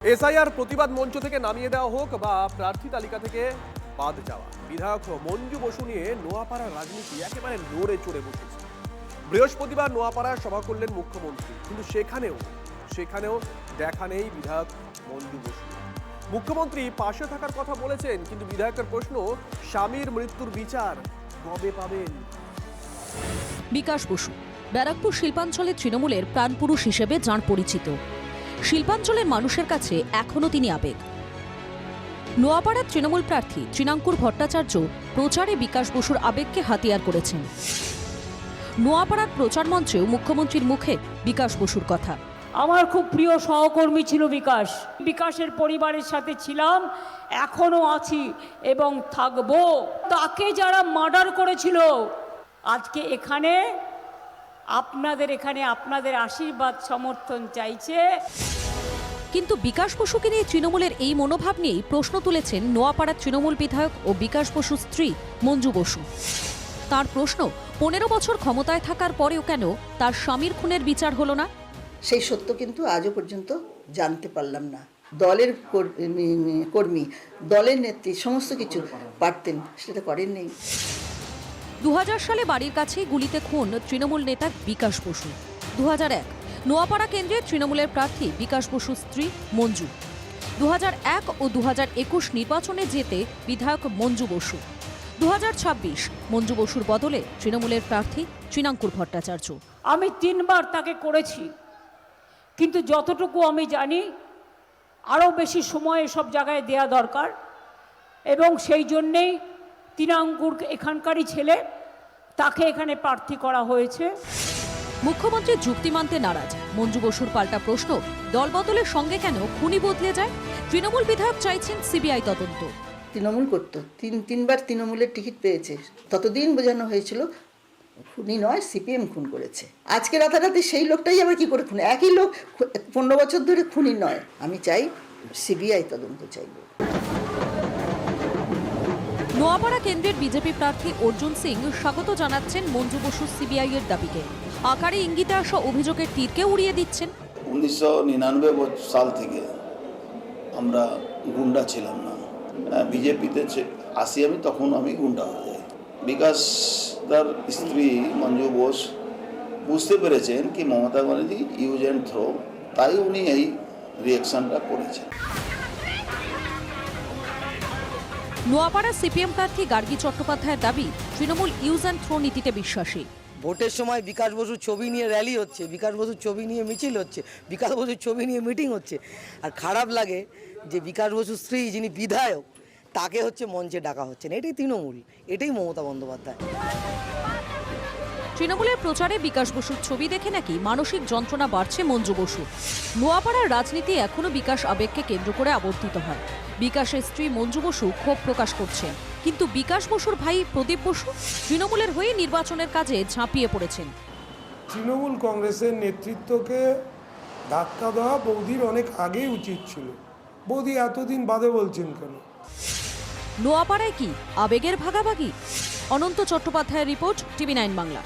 SIR প্রতিবাদ মঞ্চ থেকে নামিয়ে দেওয়া হোক বা প্রার্থী তালিকা থেকে বাদ যাওয়া, বিধায়ক মঞ্জু বসু নিয়ে নোয়াপাড়ার রাজনীতি একেবারে নড়ে চড়ে বসেছে। বৃহস্পতিবার নোয়াপাড়ায় সভা করলেন মুখ্যমন্ত্রী, কিন্তু সেখানেও দেখা নেই বিধায়ক মঞ্জু বসু। মুখ্যমন্ত্রী পাশে থাকার কথা বলেছেন, কিন্তু বিধায়কের প্রশ্ন, স্বামীর মৃত্যুর বিচার কবে পাবেন? বিকাশ বসু ব্যারাকপুর শিল্পাঞ্চলের তৃণমূলের প্রাণপুরুষ হিসেবে যাঁর পরিচিত। শিল্পাঞ্চলের মানুষের কাছে এখনও তিনি আবেগ। নোয়াপাড়ার তৃণমূল প্রার্থী চিনাঙ্কুর ভট্টাচার্য প্রচারে বিকাশ বসুর আবেগকে হাতিয়ার করেছেন। নোয়াপাড়ার প্রচার মঞ্চেও মুখ্যমন্ত্রীর মুখে বিকাশ বসুর কথা। আমার খুব প্রিয় সহকর্মী ছিল বিকাশের পরিবারের সাথে ছিলাম, এখনো আছি এবং থাকবো। তাকে যারা মার্ডার করেছিল, আজকে আপনাদের আশীর্বাদ সমর্থন চাইছে। কিন্তু বিকাশ বসুকে নিয়ে তৃণমূলের এই মনোভাব নিয়েই প্রশ্ন তুলেছেন নোয়াপাড়ার তৃণমূল বিধায়ক ও বিকাশ বসুর স্ত্রী মঞ্জু বসু। তার প্রশ্ন, 15 বছর ক্ষমতায় থাকার পরেও কেন তার স্বামীর খুনের বিচার হলো না? সেই সত্য কিন্তু আজও পর্যন্ত জানতে পারলাম না। দলের কর্মী, দলের নেত্রী সমস্ত কিছু পারতেন, সেটা করেননি। 2000 সালে বাড়ির কাছেই গুলিতে খুন তৃণমূল নেতা বিকাশ বসু। 2001 নোয়াপাড়া কেন্দ্রের তৃণমূলের প্রার্থী বিকাশ বসুর স্ত্রী মঞ্জু। 2001 ও 2021 নির্বাচনে জেতে বিধায়ক মঞ্জু বসু। 2026 মঞ্জু বসুর বদলে তৃণমূলের প্রার্থী চিনাঙ্কুর ভট্টাচার্য। আমি 3 বার তাকে করেছি, কিন্তু যতটুকু আমি জানি আরও বেশি সময় এসব জায়গায় দেয়া দরকার, এবং সেই জন্যেই চিনাঙ্কুর এখানকারই ছেলে, তাকে এখানে প্রার্থী করা হয়েছে। মুখ্যমন্ত্রী যুক্তি মানতে নারাজ। মঞ্জু বসুর পাল্টা প্রশ্ন, দল বদলের সঙ্গে কেন খুনি বদলে যায়? তৃণমূল বিধায়ক চাইছেন সিবিআই তদন্ত। তৃণমূল করতো, তিনবার তৃণমূলের টিকিট পেয়েছে, ততদিন বোঝানো হয়েছিল খুনি নয়, সিপিএম খুন করেছে। আজকে রাতারাতি সেই লোকটাই আবার কি করে খুন? একই লোক 15 বছর ধরে খুনি নয়। আমি চাই সিবিআই তদন্ত চাইব। নোয়াপাড়া কেন্দ্রের বিজেপি প্রার্থী অর্জুন সিং স্বাগত জানাচ্ছেন মঞ্জু বসু সিবিআই এর দাবিকে। আকারে ইঙ্গিতে আসা অভিযোগের তীরকে উড়িয়ে দিচ্ছেন। 1999 সাল থেকে আমরা গুন্ডা ছিলাম না। বিজেপিতে আসি আমি, তখন আমি গুন্ডা হয়ে যাই। বিকাশ তার স্ত্রী মঞ্জু বোস বুঝতে পেরেছেন কি Mamata Banerjee use and throw, তাই উনি এই রিঅ্যাকশনটা করেছেন। নোয়াপাড়া সিপিএম প্রার্থী গার্গী চট্টোপাধ্যায়ের দাবি, তৃণমূল ইউজ অ্যান্ড থ্রো নীতিতে বিশ্বাসী। ভোটের সময় বিকাশ বসুর ছবি নিয়ে র্যালি হচ্ছে, বিকাশ বসুর ছবি নিয়ে মিছিল হচ্ছে, বিকাশ বসুর ছবি নিয়ে মিটিং হচ্ছে, আর খারাপ লাগে যে বিকাশ বসুর স্ত্রী যিনি বিধায়ক, তাকে হচ্ছে মঞ্চে ডাকা হচ্ছে না। এটাই তৃণমূল, এটাই মমতা বন্দ্যোপাধ্যায়। তৃণমূলের প্রচারে বিকাশ বসুর ছবি দেখে নাকি মানসিক যন্ত্রণা বাড়ছে মঞ্জু বসু। নোয়াপাড়ার রাজনীতি এখনও বিকাশ আবেগকে কেন্দ্র করে আবর্তিত হয়। বিকাশের স্ত্রী মঞ্জু বসু ক্ষোভ প্রকাশ করছেন, কিন্তু বিকাশ বসুর ভাই প্রদীপ বসু তৃণমূলের হয়ে নির্বাচনের কাজে ঝাঁপিয়ে পড়েছেন। তৃণমূল কংগ্রেসের নেতৃত্বকে ধাক্কা দেওয়া বৌদির অনেক আগেই উচিত ছিল। বৌদি এতদিন বাদে বলছেন কেন? নোয়াপাড়ায় কি আবেগের ভাগাভাগি? অনন্ত চট্টোপাধ্যায়ের রিপোর্ট, TV9 বাংলা।